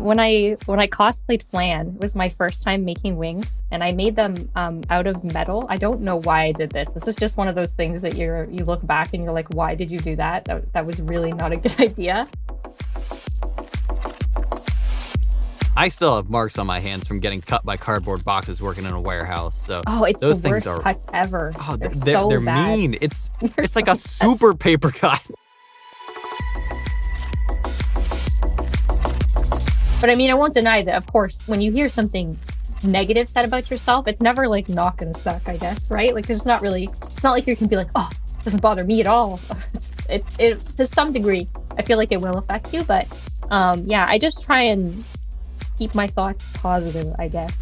when I cosplayed Flan, it was my first time making wings, and I made them out of metal. I don't know why I did this. This is just one of those things that you look back and you're like, why did you do that? That was really not a good idea. I still have marks on my hands from getting cut by cardboard boxes working in a warehouse. So it's those the things worst are cuts ever. Oh, They're they're bad. mean. It's like a super paper cut. But I mean, I won't deny that, of course, when you hear something negative said about yourself, it's never like not gonna suck, I guess, right? Like it's not like you can be like, oh, it doesn't bother me at all. It to some degree, I feel like it will affect you, but yeah, I just try and keep my thoughts positive, I guess.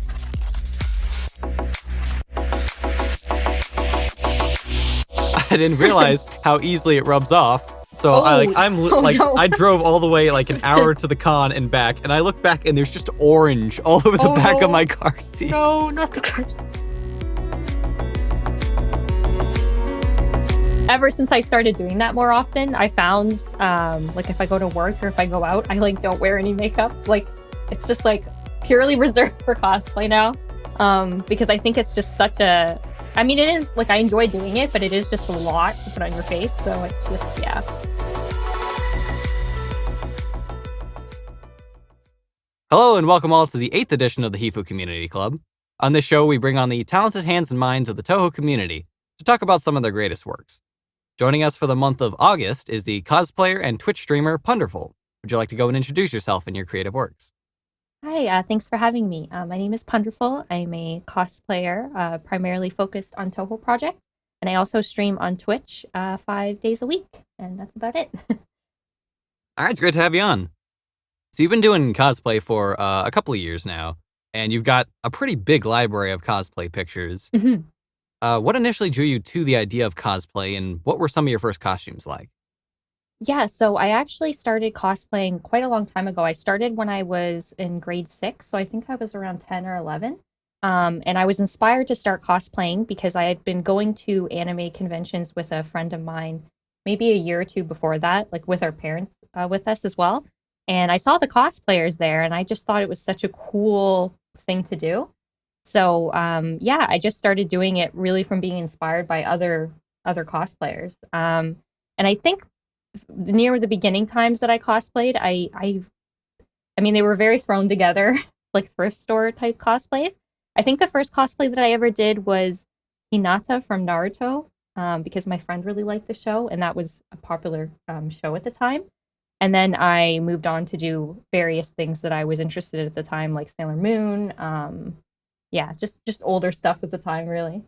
I didn't realize how easily it rubs off. So I drove all the way like an hour to the con and back, and I look back and there's just orange all over the back of my car seat. No, not the car seat. Ever since I started doing that more often, I found like if I go to work or if I go out, I like don't wear any makeup. Like it's just like purely reserved for cosplay now. Because I think it's just such a I mean, it is like I enjoy doing it, but it is just a lot to put on your face. So it's just, yeah. Hello and welcome all to the 8th edition of the Hifuu Community Club. On this show, we bring on the talented hands and minds of the Touhou community to talk about some of their greatest works. Joining us for the month of August is the cosplayer and Twitch streamer Punderful. Would you like to go and introduce yourself and your creative works? Hi, thanks for having me. My name is Punderful. I'm a cosplayer, primarily focused on Touhou project, and I also stream on Twitch 5 days a week, and that's about it. All right, it's great to have you on. So you've been doing cosplay for a couple of years now, and you've got a pretty big library of cosplay pictures. What initially drew you to the idea of cosplay, and what were some of your first costumes like? Yeah, so I actually started cosplaying quite a long time ago. I started when I was in grade 6, so I think I was around 10 or 11. And I was inspired to start cosplaying because I had been going to anime conventions with a friend of mine maybe a year or two before that, like with our parents with us as well. And I saw the cosplayers there, and I just thought it was such a cool thing to do. So yeah, I just started doing it really from being inspired by other cosplayers. And I think near the beginning times that I cosplayed, I mean, they were very thrown together, like thrift store type cosplays. I think the first cosplay that I ever did was Hinata from Naruto, because my friend really liked the show, and that was a popular show at the time. And then I moved on to do various things that I was interested in at the time, like Sailor Moon. Yeah, just older stuff at the time, really.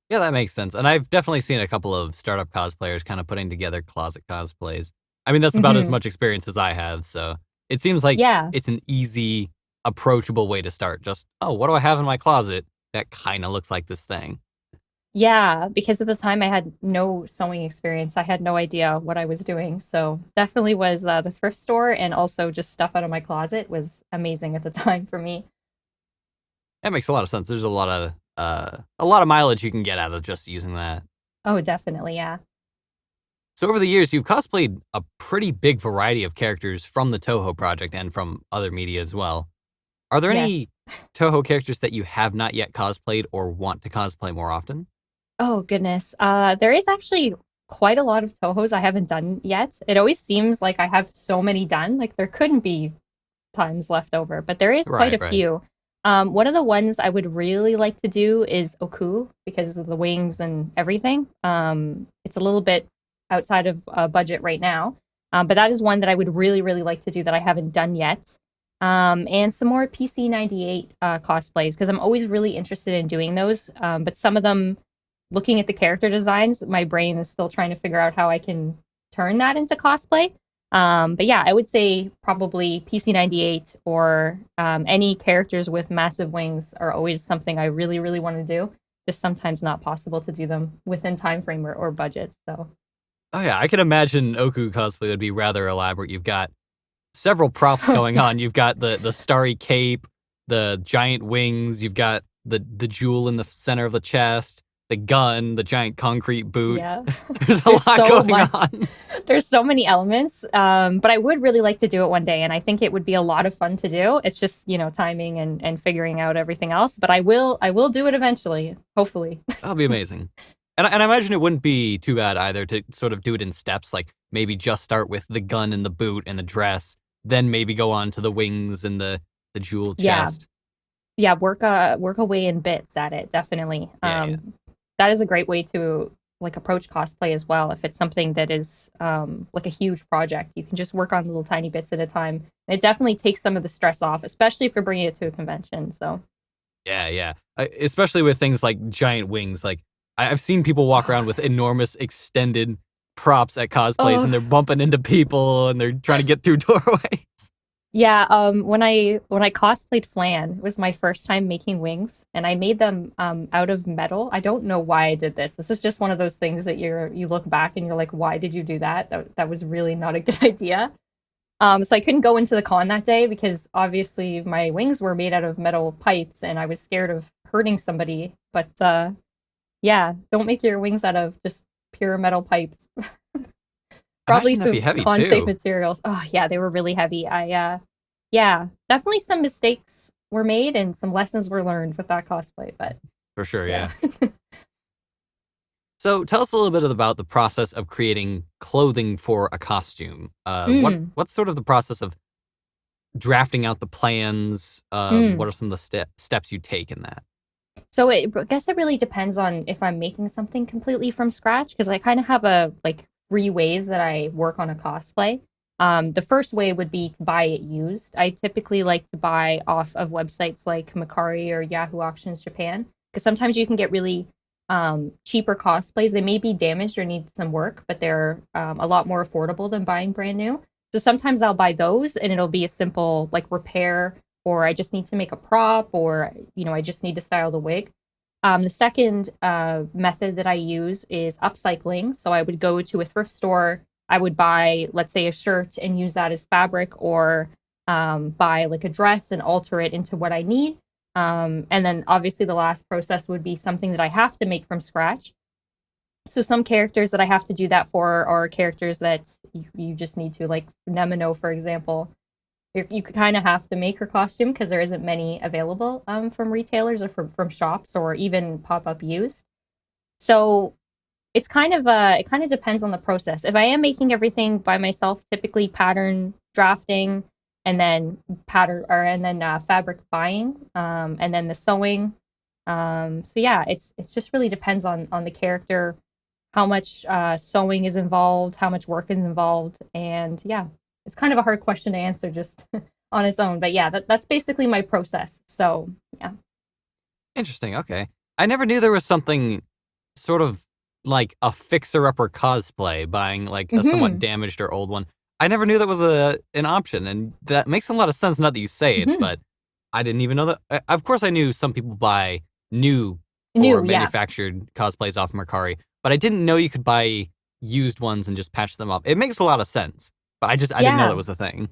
Yeah, that makes sense. And I've definitely seen a couple of startup cosplayers kind of putting together closet cosplays. I mean, that's about as much experience as I have. So it seems like Yeah. it's an easy, approachable way to start. Just, oh, what do I have in my closet that kind of looks like this thing? Yeah, because at the time I had no sewing experience. I had no idea what I was doing. So definitely was the thrift store, and also just stuff out of my closet was amazing at the time for me. That makes a lot of sense. There's a lot of mileage you can get out of just using that. Oh, definitely, yeah. So over the years, you've cosplayed a pretty big variety of characters from the Touhou project and from other media as well. Are there any Touhou characters that you have not yet cosplayed or want to cosplay more often? Oh, goodness. There is actually quite a lot of Touhous I haven't done yet. It always seems like I have so many done, like there couldn't be tons left over, but there is quite a few. One of the ones I would really like to do is Oku because of the wings and everything. It's a little bit outside of budget right now, but that is one that I would really, really like to do that I haven't done yet. And some more PC98 cosplays because I'm always really interested in doing those. But some of them, looking at the character designs, my brain is still trying to figure out how I can turn that into cosplay. But yeah, I would say probably PC98 or any characters with massive wings are always something I really, really want to do. Just sometimes not possible to do them within time frame or budget. So. Oh yeah, I can imagine Oku cosplay would be rather elaborate. You've got several props going on. You've got the starry cape, the giant wings. You've got the jewel in the center of the chest. the gun, the giant concrete boot. Yeah. There's a There's lot so going much. on. There's so many elements. But I would really like to do it one day, and I think it would be a lot of fun to do. It's just, timing and figuring out everything else. But I will do it eventually, hopefully. That'll be amazing. And I imagine it wouldn't be too bad either to sort of do it in steps, like maybe just start with the gun and the boot and the dress, then maybe go on to the wings and the jewel Yeah. chest. Yeah, work away in bits at it, definitely. Yeah. That is a great way to like approach cosplay as well. If it's something that is like a huge project, you can just work on little tiny bits at a time. And it definitely takes some of the stress off, especially if you're bringing it to a convention. So Yeah. Especially with things like giant wings. Like I've seen people walk around with enormous extended props at cosplays, and oh they're bumping into people and they're trying to get through doorways. yeah, when I cosplayed Flan, it was my first time making wings, and I made them out of metal. I don't know why I did this. This is just one of those things that you look back and you're like, why did you do that? That was really not a good idea. So I couldn't go into the con that day because obviously my wings were made out of metal pipes, and I was scared of hurting somebody. But yeah, don't make your wings out of just pure metal pipes. I Probably imagine that'd be some heavy con safe too. materials. Oh yeah, they were really heavy. Yeah, definitely some mistakes were made and some lessons were learned with that cosplay, but For sure, yeah. yeah. So tell us a little bit about the process of creating clothing for a costume. Mm, What's sort of the process of drafting out the plans? What mm. are some of the steps you take in that? So I guess it really depends on if I'm making something completely from scratch because I kind of have a like three ways that I work on a cosplay. The first way would be to buy it used. I typically like to buy off of websites like Macari or Yahoo Auctions Japan because sometimes you can get really cheaper cosplays. They may be damaged or need some work, but they're a lot more affordable than buying brand new. So sometimes I'll buy those and it'll be a simple like repair, or I just need to make a prop, or I just need to style the wig. The second method that I use is upcycling. So I would go to a thrift store. I would buy, let's say, a shirt and use that as fabric, or buy like a dress and alter it into what I need. And then obviously the last process would be something that I have to make from scratch. So some characters that I have to do that for are characters that you just need to, like Nemino, for example. You kind of have to make her costume because there isn't many available from retailers or from shops or even pop up used. So it kind of depends on the process. If I am making everything by myself, typically pattern drafting and then fabric buying, and then the sewing. So yeah, it's just really depends on the character, how much sewing is involved, how much work is involved, and yeah, it's kind of a hard question to answer just on its own. But yeah, that's basically my process. So yeah. Interesting. Okay. I never knew there was something sort of like a fixer-upper cosplay, buying like a somewhat Hmm. damaged or old one. I never knew that was an option, and that makes a lot of sense now that you say it. Hmm. But I didn't even know that. Of course, I knew some people buy new or New, yeah. manufactured cosplays off Mercari, but I didn't know you could buy used ones and just patch them up. It makes a lot of sense, but I didn't know that Yeah. was a thing.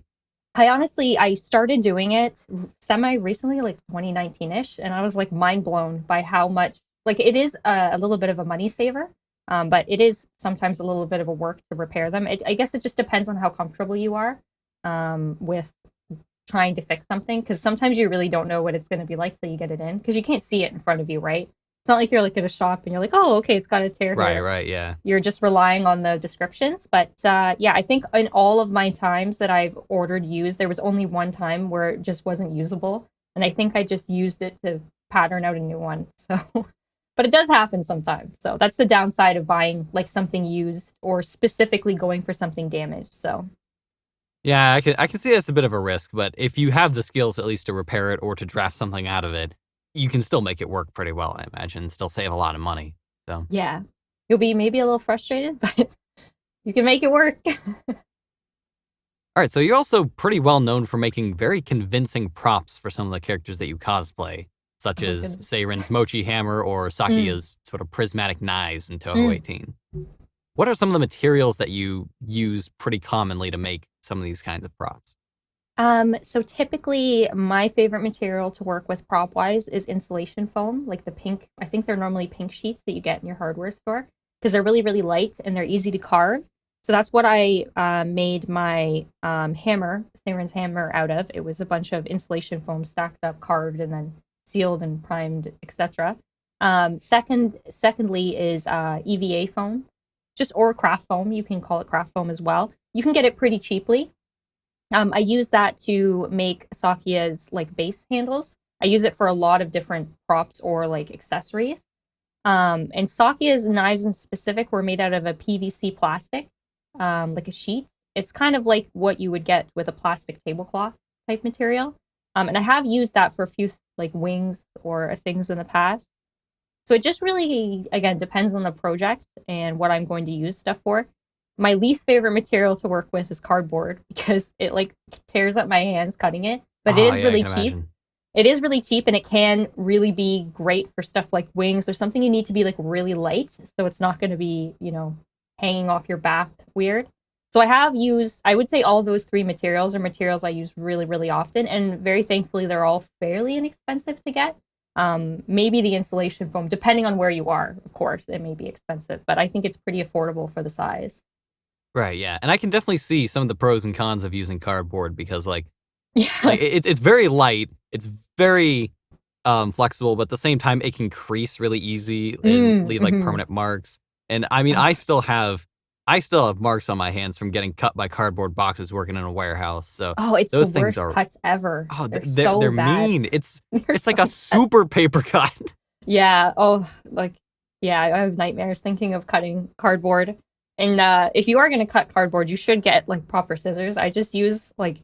I started doing it semi recently, like 2019-ish, and I was like mind blown by how much like it is a little bit of a money saver. But it is sometimes a little bit of a work to repair them. I guess it just depends on how comfortable you are with trying to fix something, because sometimes you really don't know what it's going to be like till you get it in, because you can't see it in front of you, right? It's not like you're like at a shop and you're like, oh, okay, it's got a tear Right, here. right, yeah. You're just relying on the descriptions. But yeah, I think in all of my times that I've ordered used, there was only one time where it just wasn't usable. And I think I just used it to pattern out a new one. So, but it does happen sometimes. So that's the downside of buying like something used or specifically going for something damaged. So, Yeah, I can see that's a bit of a risk, but if you have the skills at least to repair it or to draft something out of it, you can still make it work pretty well, I imagine, still save a lot of money. So, yeah, you'll be maybe a little frustrated, but you can make it work. all right, so you're also pretty well known for making very convincing props for some of the characters that you cosplay, such Oh, as goodness. Seiren's mochi hammer or Mm, Sakia's sort of prismatic knives in Touhou mm. 18. What are some of the materials that you use pretty commonly to make some of these kinds of props? So typically my favorite material to work with prop wise is insulation foam, like the pink. I think they're normally pink sheets that you get in your hardware store because they're really, really light and they're easy to carve. So that's what I made my hammer, Theron's hammer, out of. It was a bunch of insulation foam stacked up, carved, and then sealed and primed, etc. Secondly is EVA foam, just or craft foam. You can call it craft foam as well. You can get it pretty cheaply. I use that to make Sakia's like base handles. I use it for a lot of different props or like accessories. And Sakia's knives in specific were made out of a PVC plastic, like a sheet. It's kind of like what you would get with a plastic tablecloth type material. And I have used that for a few like wings or things in the past. So it just really, again, depends on the project and what I'm going to use stuff for. My least favorite material to work with is cardboard because it like tears up my hands cutting it, but it Oh is yeah, I really can cheap. imagine. It is really cheap and it can really be great for stuff like wings or something you need to be like really light so it's not going to be, hanging off your back weird. So I have used, I would say all those three materials are materials I use really, really often. And very thankfully, they're all fairly inexpensive to get. Maybe the insulation foam, depending on where you are, of course, it may be expensive, but I think it's pretty affordable for the size. Right, yeah. And I can definitely see some of the pros and cons of using cardboard because Yeah. it's very light, it's very flexible, but at the same time it can crease really easy and leave like Mm-hmm. permanent marks. And I mean, Oh, I still have marks on my hands from getting cut by cardboard boxes working in a warehouse. So oh, it's the those things worst are cuts ever. oh, They're they're so bad. mean. They're It's like so a bad. super paper cut. Yeah. Oh, like, yeah, I have nightmares thinking of cutting cardboard. And if you are going to cut cardboard, you should get like proper scissors. I just use like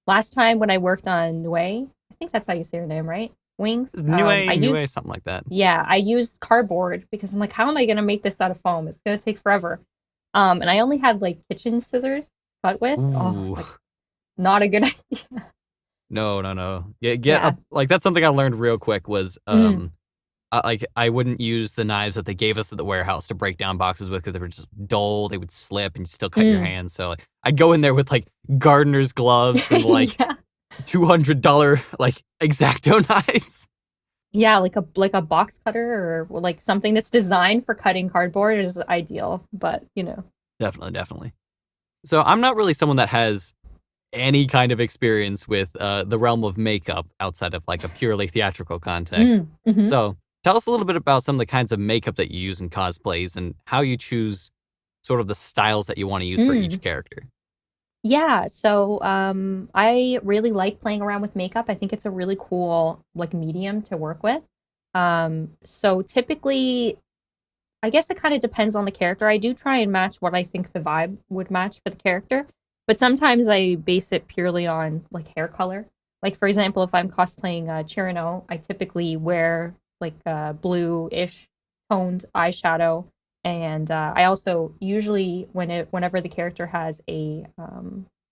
last time when I worked on Nue, I think that's how you say her name, right? Wings. I used, Nue, something like that. yeah, I used cardboard because I'm like, how am I going to make this out of foam? It's going to take forever. And I only had like kitchen scissors to cut with. Oh, Ooh. like not a good idea. No, no, no. Get Yeah. up. Like that's something I learned real quick was Mm, I wouldn't use the knives that they gave us at the warehouse to break down boxes with because they were just dull. They would slip and still cut your mm. hands. So like, I'd go in there with like gardener's gloves and like Yeah. $200 like X-Acto knives. Yeah, like a box cutter or like something that's designed for cutting cardboard is ideal, but Definitely, definitely. So I'm not really someone that has any kind of experience with the realm of makeup outside of like a purely theatrical context. Hmm. So tell us a little bit about some of the kinds of makeup that you use in cosplays and how you choose sort of the styles that you want to use for each Mm. character. Yeah, so I really like playing around with makeup. I think it's a really cool like medium to work with. So typically, I guess it kind of depends on the character. I do try and match what I think the vibe would match for the character, but sometimes I base it purely on like hair color. Like for example, if I'm cosplaying Chirino, I typically wear like blue-ish toned eyeshadow, and I also usually whenever the character has a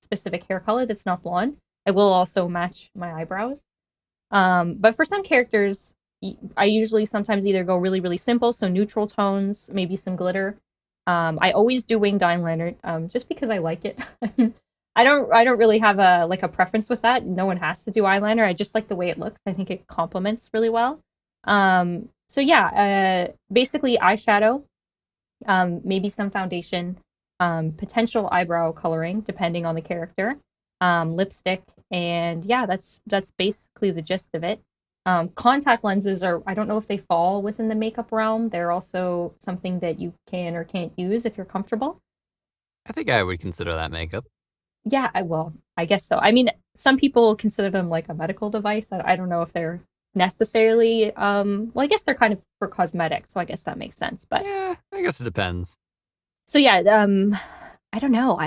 specific hair color that's not blonde, I will also match my eyebrows. But for some characters, I usually sometimes either go really, really simple, so neutral tones, maybe some glitter. I always do winged eyeliner, just because I like it. I don't really have a preference with that. No one has to do eyeliner. I just like the way it looks. I think it complements really well. So yeah, basically eyeshadow, maybe some foundation, potential eyebrow coloring depending on the character, lipstick, and yeah, that's basically the gist of it. Contact lenses are, I don't know if they fall within the makeup realm. They're also something that you can or can't use if you're comfortable. I think I would consider that makeup. Yeah, I guess so. I mean, some people consider them like a medical device. I don't know if they're necessarily well, I guess they're kind of for cosmetics, so I guess that makes sense. But Yeah, I guess it depends. so yeah, I don't know.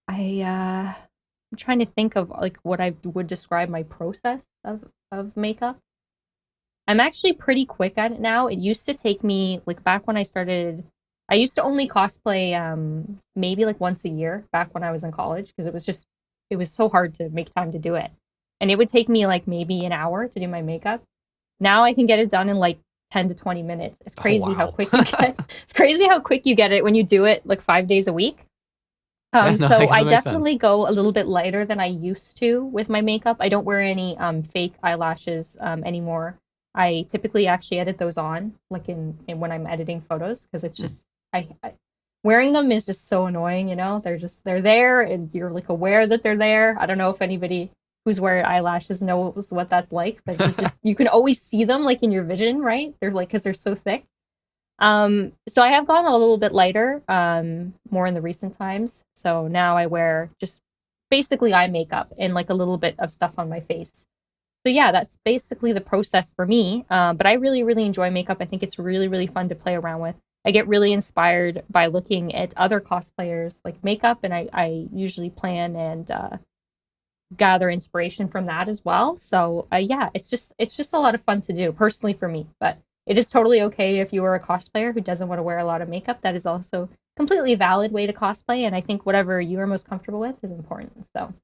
I'm trying to think of like what I would describe my process of makeup. I'm actually pretty quick at it now. It used to take me like back when I started. I used to only cosplay maybe like once a year back when I was in college because it was so hard to make time to do it. And it would take me like maybe an hour to do my makeup. Now I can get it done in like 10 to 20 minutes. It's Oh crazy how wow. quick you get. It's crazy how quick you get it when you do it like 5 days a week. Yeah, no, I So guess I it makes sense. definitely go a little bit lighter than I used to with my makeup. I don't wear any fake eyelashes anymore. I typically actually edit those on, like in when I'm editing photos, because it's Hmm. just I wearing them is just so annoying, you know? They're there and you're like aware that they're there. I don't know if anybody who's wearing eyelashes knows what that's like, but you can always see them like in your vision, right? They're like because they're so thick. So I have gone a little bit lighter, more in the recent times. So now I wear just basically eye makeup and like a little bit of stuff on my face. So yeah, that's basically the process for me. But I really, really enjoy makeup. I think it's really, really fun to play around with. I get really inspired by looking at other cosplayers like makeup, and I usually plan and gather inspiration from that as well. So yeah, it's just a lot of fun to do personally for me. But it is totally okay if you are a cosplayer who doesn't want to wear a lot of makeup. That is also completely valid way to cosplay, and I think whatever you are most comfortable with is important. So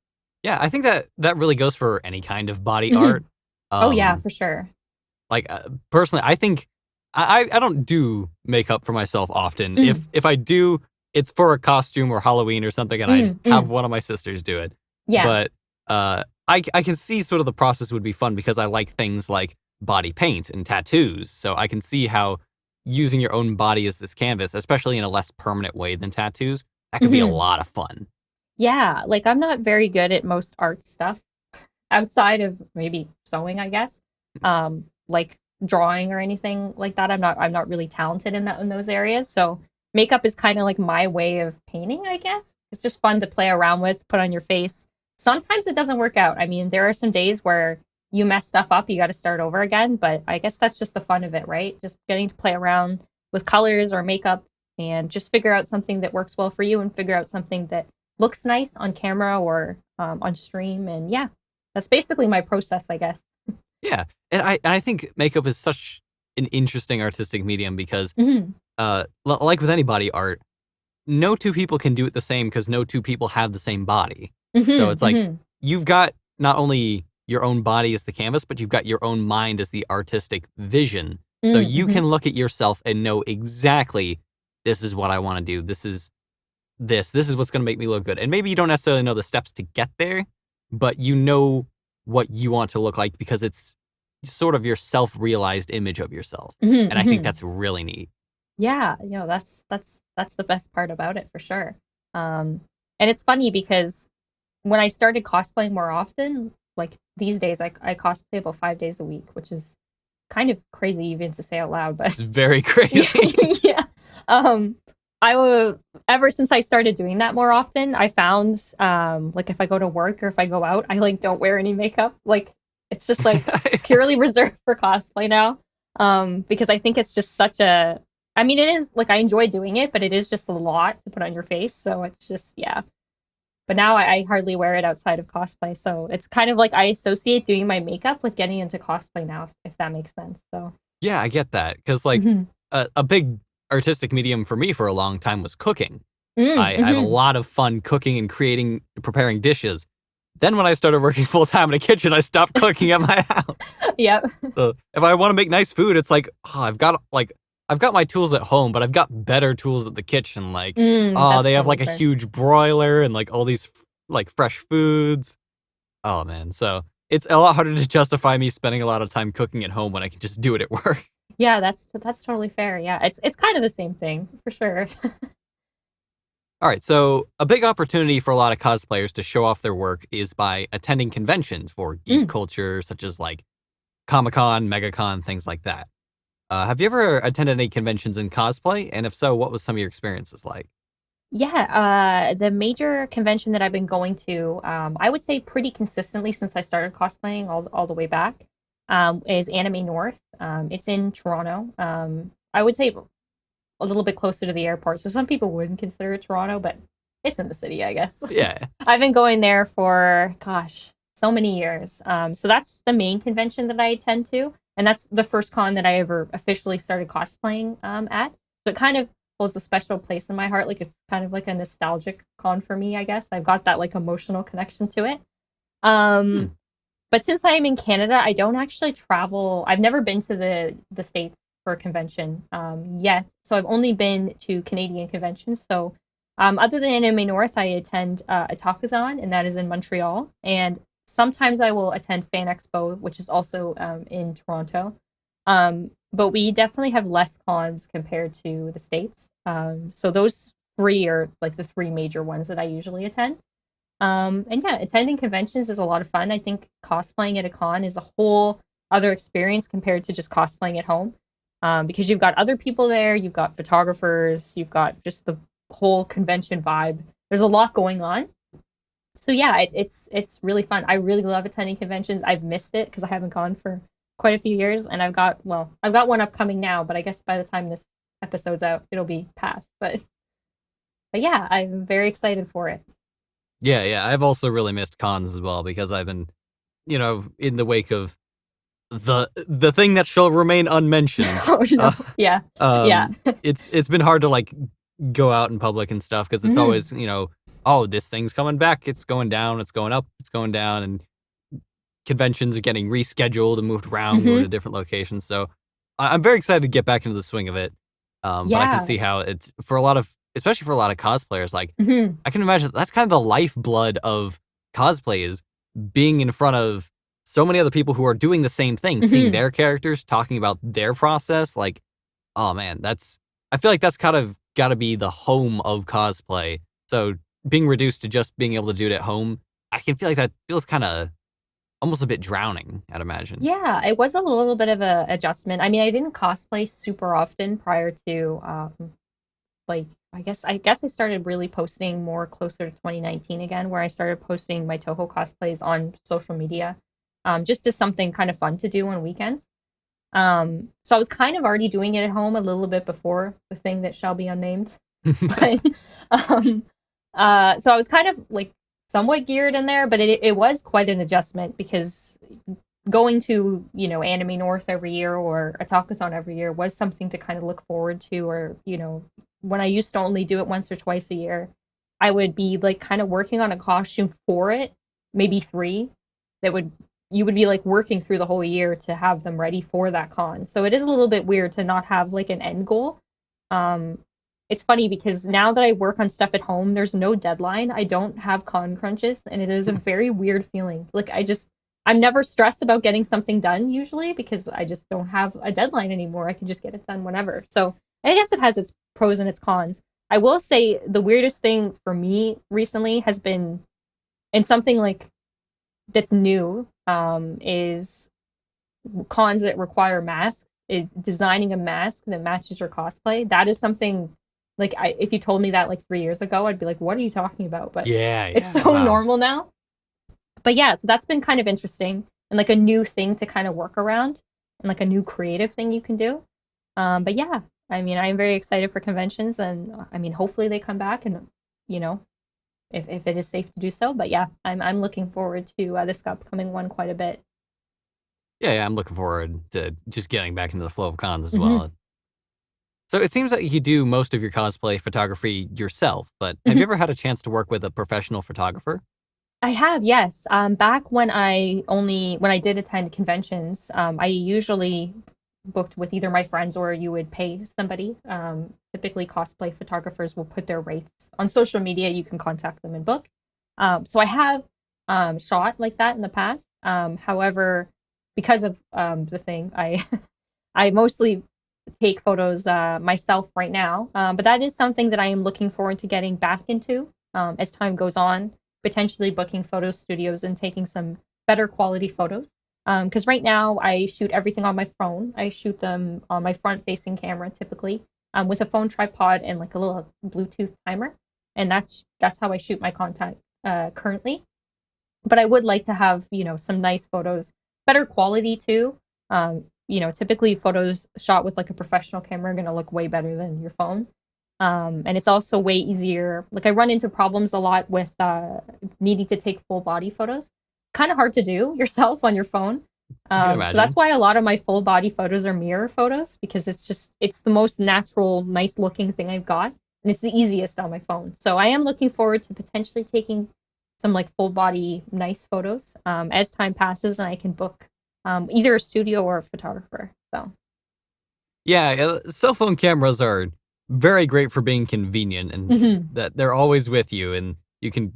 Yeah, I think that that really goes for any kind of body mhm. art. Oh yeah, Um, for sure. like personally, I think I don't do makeup for myself often. If Mm, if I do, it's for a costume or Halloween or something, and I mm, have mm. one of my sisters do it. Yeah. But I can see sort of the process would be fun because I like things like body paint and tattoos. So I can see how using your own body as this canvas, especially in a less permanent way than tattoos, that could be a Hmm. lot of fun. Yeah, like I'm not very good at most art stuff outside of maybe sewing, I guess. Like drawing or anything like that. I'm not really talented in that in those areas. So makeup is kind of like my way of painting, I guess. It's just fun to play around with, put on your face. Sometimes it doesn't work out. I mean, there are some days where you mess stuff up, you got to start over again, but I guess that's just the fun of it, right? Just getting to play around with colors or makeup and just figure out something that works well for you and figure out something that looks nice on camera or on stream. And yeah, that's basically my process, I guess. Yeah, and I think makeup is such an interesting artistic medium because Hmm. like with any body art, no two people can do it the same because no two people have the same body. So Hmm. it's like Hmm. you've got not only your own body as the canvas, but you've got your own mind as the artistic vision. So you Hmm. can look at yourself and know exactly this is what I want to do. This is what's going to make me look good. And maybe you don't necessarily know the steps to get there, but you know what you want to look like because it's sort of your self-realized image of yourself. Hmm. And I think Hmm. that's really neat. Yeah, that's the best part about it for sure. Um, and it's funny because when I started cosplaying more often, like these days, I cosplay about 5 days a week, which is kind of crazy even to say out loud, but It's very yeah, crazy. yeah. Um, I will ever since I started doing that more often, I found like if I go to work or if I go out, I like don't wear any makeup. Like it's just like purely reserved for cosplay now. Because I think it's just such a I mean it is like I enjoy doing it, but it is just a lot to put on your face. So it's just yeah. But now I hardly wear it outside of cosplay. So it's kind of like I associate doing my makeup with getting into cosplay now, if that makes sense. So Yeah, I get that because like mhm. a big artistic medium for me for a long time was cooking. Mm, I have a mhm. lot of fun cooking and preparing dishes. Then when I started working full time in a kitchen, I stopped cooking at my house. Yep. So if I want to make nice food, it's like oh, I've got my tools at home, but I've got better tools at the kitchen. Like oh, That's they have totally like a fair. huge broiler and like all these like fresh foods. Oh man, so it's a lot harder to justify me spending a lot of time cooking at home when I can just do it at work. Yeah, that's totally fair. Yeah, it's kind of the same thing for sure. All right, so a big opportunity for a lot of cosplayers to show off their work is by attending conventions for geek Mm. culture, such as like Comic Con, MegaCon, things like that. Have you ever attended any conventions in cosplay? And if so, what was some of your experiences like? Yeah, the major convention that I've been going to, I would say pretty consistently since I started cosplaying all the way back, is Anime North. It's in Toronto. I would say a little bit closer to the airport. So some people wouldn't consider it Toronto, but it's in the city, I guess. Yeah. I've been going there for, gosh, so many years. So that's the main convention that I attend to. And that's the first con that I ever officially started cosplaying at. So it kind of holds a special place in my heart. Like it's kind of like a nostalgic con for me, I guess. I've got that like emotional connection to it. Hmm. Um, but since I am in Canada, I don't actually travel. I've never been to the States for a convention yet. So I've only been to Canadian conventions. So Other than Anime North, I attend a Talkathon, and that is in Montreal. And sometimes I will attend Fan Expo, which is also in Toronto. But we definitely have less cons compared to the States. So those three are like the three major ones that I usually attend. And yeah, attending conventions is a lot of fun. I think cosplaying at a con is a whole other experience compared to just cosplaying at home. Because you've got other people there, you've got photographers, you've got just the whole convention vibe. There's a lot going on. So yeah, it's really fun. I really love attending conventions. I've missed it because I haven't gone for quite a few years, and I've got one upcoming now, but I guess by the time this episode's out, it'll be past. But yeah, I'm very excited for it. Yeah. I've also really missed cons as well because I've been, in the wake of the thing that shall remain unmentioned. Oh no, yeah, yeah. It's been hard to like go out in public and stuff because it's always, oh, this thing's coming back, it's going down, it's going up, it's going down, and conventions are getting rescheduled and moved around, going to different locations. So I'm very excited to get back into the swing of it. But I can see how it's for a lot of, especially for a lot of cosplayers, like I can imagine that's kind of the lifeblood of cosplay is being in front of so many other people who are doing the same thing, seeing their characters, talking about their process. Like, oh man, I feel like that's kind of got to be the home of cosplay. So being reduced to just being able to do it at home, I can feel like that feels kind of almost a bit drowning, I'd imagine. Yeah, it was a little bit of a adjustment. I mean, I didn't cosplay super often prior to like I guess I started really posting more closer to 2019 again, where I started posting my Touhou cosplays on social media, just as something kind of fun to do on weekends. So I was kind of already doing it at home a little bit before the thing that shall be unnamed, but um, so I was kind of like somewhat geared in there, but it was quite an adjustment because going to Anime North every year or a talkathon every year was something to kind of look forward to, or when I used to only do it once or twice a year, I would be like kind of working on a costume for it, maybe three, that would you would be like working through the whole year to have them ready for that con. So it is a little bit weird to not have like an end goal. Um, it's funny because now that I work on stuff at home, there's no deadline. I don't have con crunches, and it is a very weird feeling. Like I'm never stressed about getting something done usually because I just don't have a deadline anymore. I can just get it done whenever. So I guess it has its pros and its cons. I will say the weirdest thing for me recently has been, and something like that's new, is cons that require masks, is designing a mask that matches your cosplay. That is something like if you told me that like 3 years ago, I'd be like, "What are you talking about?" But it's so Wow. normal now. But yeah, so that's been kind of interesting and like a new thing to kind of work around and like a new creative thing you can do. But yeah, I mean, I'm very excited for conventions, and I mean, hopefully they come back, and you know, if it is safe to do so. But yeah, I'm looking forward to this upcoming one quite a bit. Yeah, I'm looking forward to just getting back into the flow of cons as Hmm. well. So it seems like you do most of your cosplay photography yourself, but have you Hmm. ever had a chance to work with a professional photographer? I have, yes. Back when I did attend conventions, I usually booked with either my friends or you would pay somebody. Typically, cosplay photographers will put their rates on social media. You can contact them and book. So I have shot like that in the past. However, because of the thing, I I mostly take photos myself right now. But that is something that I am looking forward to getting back into as time goes on, potentially booking photo studios and taking some better quality photos. Because right now I shoot everything on my phone. I shoot them on my front facing camera typically, with a phone tripod and like a little Bluetooth timer. And that's how I shoot my content currently. But I would like to have, some nice photos, better quality too. Typically photos shot with like a professional camera are going to look way better than your phone. And it's also way easier. Like I run into problems a lot with needing to take full body photos. Kind of hard to do yourself on your phone. I can So that's imagine. why a lot of my full body photos are mirror photos because it's the most natural, nice looking thing I've got. And it's the easiest on my phone. So I am looking forward to potentially taking some like full body nice photos as time passes and I can book either a studio or a photographer. So Yeah, cell phone cameras are very great for being convenient and Mhm. that they're always with you and you can,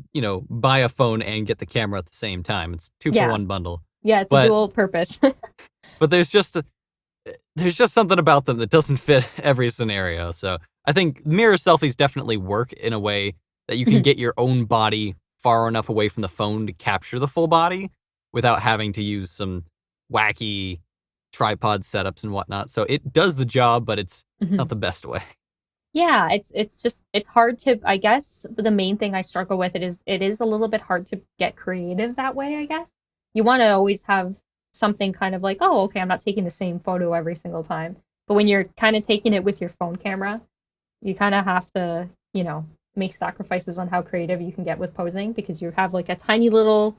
buy a phone and get the camera at the same time. It's two for Yeah. one bundle. Yeah, it's a But dual purpose. but there's just something about them that doesn't fit every scenario. So I think mirror selfies definitely work in a way that you can Mhm. get your own body far enough away from the phone to capture the full body without having to use some wacky tripod setups and whatnot. So it does the job, but it's not Mhm. the best way. Yeah, it's just it's hard to I guess the main thing I struggle with it is a little bit hard to get creative that way, I guess. You want to always have something kind of like, oh, okay, I'm not taking the same photo every single time. But when you're kind of taking it with your phone camera, you kind of have to, make sacrifices on how creative you can get with posing because you have like a tiny little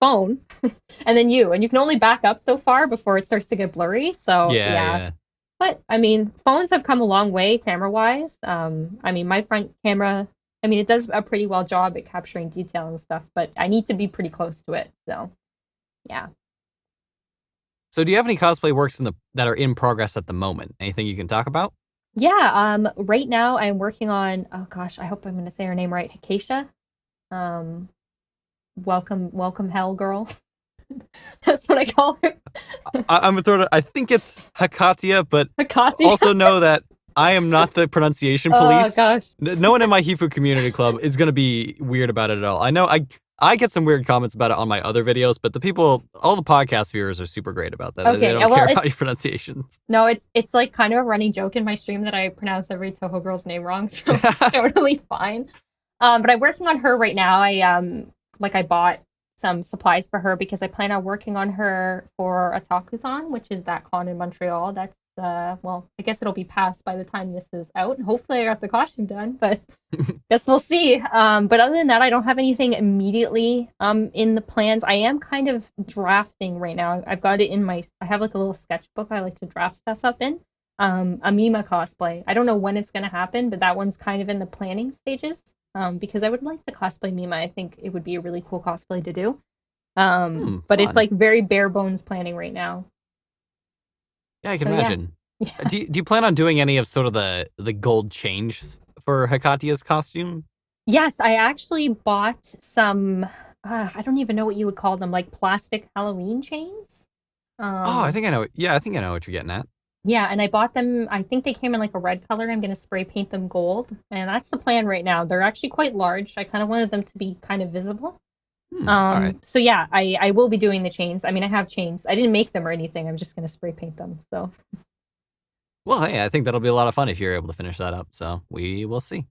phone and then and you can only back up so far before it starts to get blurry. So, Yeah, yeah, yeah. but I mean, phones have come a long way camera wise. I mean, my front camera, I mean, it does a pretty well job at capturing detail and stuff, but I need to be pretty close to it. So, yeah. So do you have any cosplay works that are in progress at the moment? Anything you can talk about? Yeah, right now I'm working on, oh gosh, I hope I'm going to say her name right, Hikacia. Um, welcome hell girl. That's what I call her. I'm gonna throw it. I think it's Hakatia, but Hikacia. also know that I am not the pronunciation Oh police. gosh. No one in my Hifuu Community Club is gonna be weird about it at all. I know I get some weird comments about it on my other videos, but all the podcast viewers are super great about that. They Okay, yeah, don't well, care about your pronunciations. no, it's like kind of a running joke in my stream that I pronounce every Touhou girl's name wrong, so it's totally fine. But I'm working on her right now. I bought some supplies for her because I plan on working on her for a Takuthon, which is that con in Montreal. That's well, I guess it'll be past by the time this is out, and hopefully I got the costume done, but guess we'll see. But other than that, I don't have anything immediately in the plans. I am kind of drafting right now. I've got it in I have like a little sketchbook I like to draft stuff up in. A Mima cosplay. I don't know when it's gonna happen, but that one's kind of in the planning stages. Because I would like to cosplay Mima. I think it would be a really cool cosplay to do. But it's Fun. like very bare bones planning right now. Yeah, I can So yeah. imagine. Yeah. Do you plan on doing any of sort of the gold change for Hakatia's costume? Yes, I actually bought some. I don't even know what you would call them, like plastic Halloween chains. Oh, I Um, think I know. Yeah, I think I know what you're getting at. yeah, and I bought them. I think they came in like a red color. I'm gonna spray paint them gold, and that's the plan right now. They're actually quite large. I kind of wanted them to be kind of visible. All right. So yeah, I will be doing the chains. I mean, I have chains. I didn't make them or anything. I'm just gonna spray paint them. So Well, hey, I think that'll be a lot of fun if you're able to finish that up. So we will see.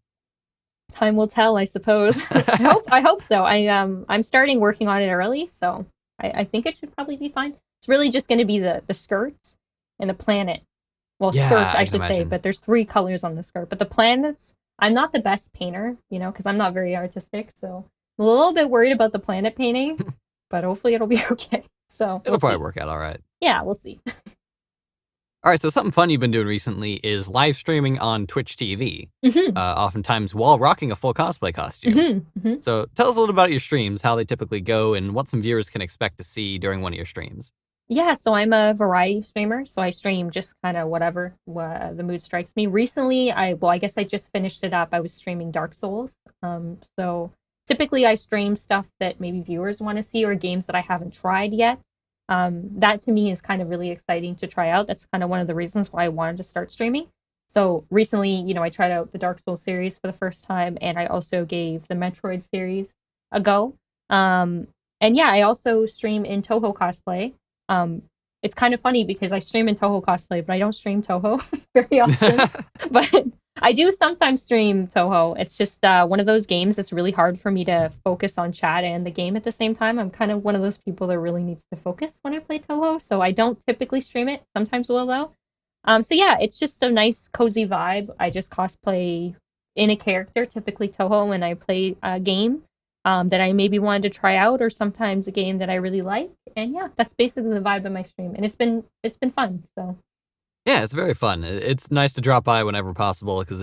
time will tell, I suppose. I hope so. I'm starting working on it early, so I think it should probably be fine. It's really just gonna be the skirts and the planet. Well, Yeah, skirts, I I can should say, imagine. but there's three colors on the skirt. But the planets, I'm not the best painter, because I'm not very artistic. So I'm a little bit worried about the planet painting, but hopefully it'll be okay. So It'll we'll probably see. work out all right. Yeah, we'll see. All right, so something fun you've been doing recently is live streaming on Twitch TV, Hmm. oftentimes while rocking a full cosplay costume. Hmm. So tell us a little about your streams, how they typically go, and what some viewers can expect to see during one of your streams. Yeah, so I'm a variety streamer, so I stream just kind of whatever the mood strikes me. Recently, I guess I just finished it up. I was streaming Dark Souls. So typically I stream stuff that maybe viewers want to see or games that I haven't tried yet. That to me is kind of really exciting to try out. That's kind of one of the reasons why I wanted to start streaming. So recently, I tried out the Dark Souls series for the first time, and I also gave the Metroid series a go. And yeah, I also stream in Touhou cosplay. Um, it's kind of funny because I stream in Touhou cosplay, but I don't stream Touhou very often. But I do sometimes stream Touhou. It's just one of those games that's really hard for me to focus on chat and the game at the same time. I'm kind of one of those people that really needs to focus when I play Touhou, so I don't typically stream it. Sometimes will though. So yeah, it's just a nice cozy vibe. I just cosplay in a character, typically Touhou, and I play a game that I maybe wanted to try out, or sometimes a game that I really like. And yeah, that's basically the vibe of my stream, and it's been fun. So Yeah, it's very fun. It's nice to drop by whenever possible because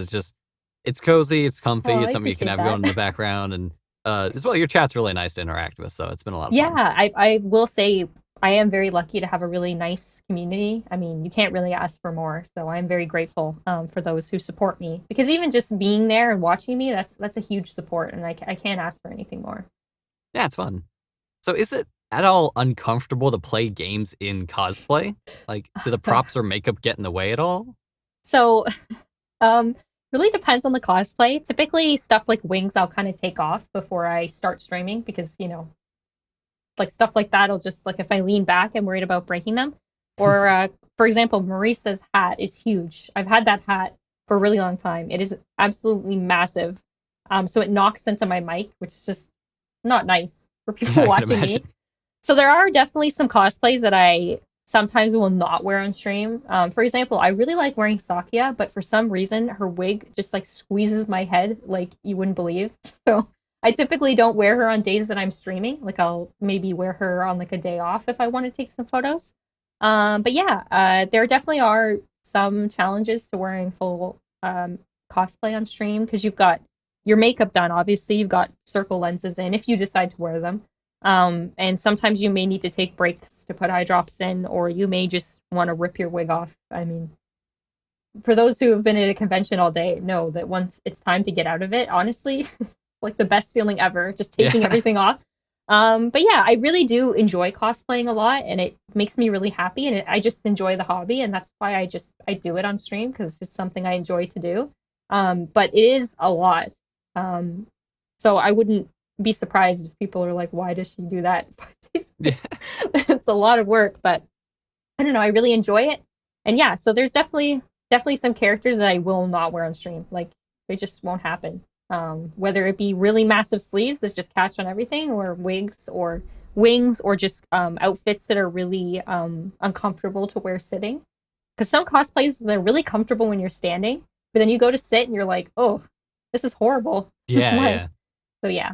it's cozy, it's comfy, oh, it's I something you can appreciate have going that. in the background, and as well, your chat's really nice to interact with, so it's been a lot of Yeah, fun. I will say I am very lucky to have a really nice community. I mean, you can't really ask for more. So I'm very grateful for those who support me because even just being there and watching me, that's a huge support, and I can't ask for anything more. Yeah, it's fun. So is it at all uncomfortable to play games in cosplay? Like, do the props or makeup get in the way at all? So, um, really depends on the cosplay. Typically, stuff like wings I'll kind of take off before I start streaming because, like stuff like that, I'll just like if I lean back, I'm worried about breaking them. Or, for example, Marissa's hat is huge. I've had that hat for a really long time. It is absolutely massive. So it knocks into my mic, which is just not nice for Yeah, people I can watching imagine. me. So there are definitely some cosplays that I sometimes will not wear on stream. For example, I really like wearing Sakia, but for some reason her wig just like squeezes my head like you wouldn't believe. So I typically don't wear her on days that I'm streaming. Like I'll maybe wear her on like a day off if I want to take some photos. But yeah, there definitely are some challenges to wearing full cosplay on stream because you've got your makeup done. Obviously, you've got circle lenses in if you decide to wear them. And sometimes you may need to take breaks to put eye drops in, or you may just want to rip your wig off. I mean, for those who have been at a convention all day, know that once it's time to get out of it, honestly, like the best feeling ever, just taking Yeah. everything off. But yeah, I really do enjoy cosplaying a lot, and it makes me really happy, and I just enjoy the hobby, and that's why I do it on stream because it's just something I enjoy to do. But it is a lot. Um, so I wouldn't be surprised if people are like, "Why does she do that?" Yeah. It's a lot of work, but I don't know. I really enjoy it, and yeah. So there's definitely some characters that I will not wear on stream. Like they just won't happen. Whether it be really massive sleeves that just catch on everything, or wigs, or wings, or just outfits that are really uncomfortable to wear sitting. Because some cosplays they're really comfortable when you're standing, but then you go to sit and you're like, oh, this is horrible. Yeah, Why? yeah. So yeah.